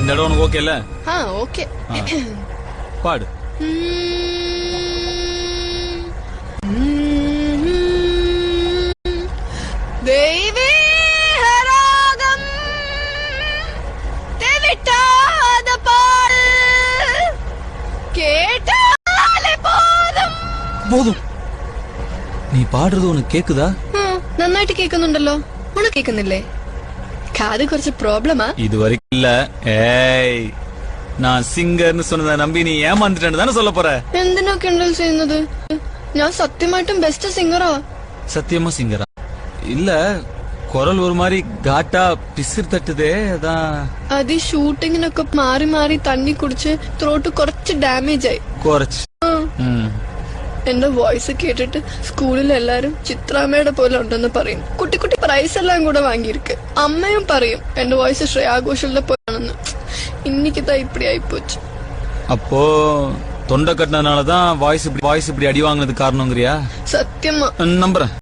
இந்த இடம் உனக்கு ஓகேல? ஓகே. பாடு. தெய்வீகராகம் தெவிட்டாத பால் கேட்டாலே போதும். போதும். நீ பாடுறது உனக்கு கேக்குதா? നന്നായിട്ട് കേൾക്കുന്നുണ്ടല്ലോ. ഉണക്ക് കേൾക്കുന്നില്ലേ? കാത് കുറച്ച് പ്രോബ്ലമാ. இதுவரைக்கும் இல்ல. ஏய், நான் சிங்கர்னு சொன்னதை நம்பி நீ ஏமாந்துட்டேன்னு தானே சொல்ல போற? എന്തിനാ കിണ്ടൽ ചെയ്യുന്നത്? ഞാൻ സത്യമായിട്ടും ബെസ്റ്റ് സിംഗറാ. சத்தியமா சிங்கரா? இல்ல, குரல் ஒரு மாதிரி காட்டா பிசிறு தட்டுதே, அதான். അത് ഷൂട്ടിങ്ങിനൊക്കെ മാറി മാറി തണ്ണി കുടിച്ച് ത്രോട്ട് കുറച്ച് ഡാമേജ് ആയി. കുറച്ച്. എന്റെ വോയിസ് കേട്ടിട്ട് സ്കൂളിൽ എല്ലാരും ചിത്രാമ്മയുടെ പോലെ ഉണ്ടെന്ന് പറയും. കുട്ടി കുട്ടി പ്രൈസ് എല്ലാം കൂടെ വാങ്ങിയിരിക്ക്. അമ്മയും പറയും എന്റെ വോയിസ് ശ്രേയാ ഘോഷലിന്റെ പോലെയാണെന്ന്. இன்னைக்குதான் இப்படி ஆயிப்போச்சு. அப்போ தொண்டை கட்டினதுனாலதான் வாய்ஸ் இப்படி அடி வாங்கினது காரணங்கிறியா? சத்தியமா நம்புறேன்.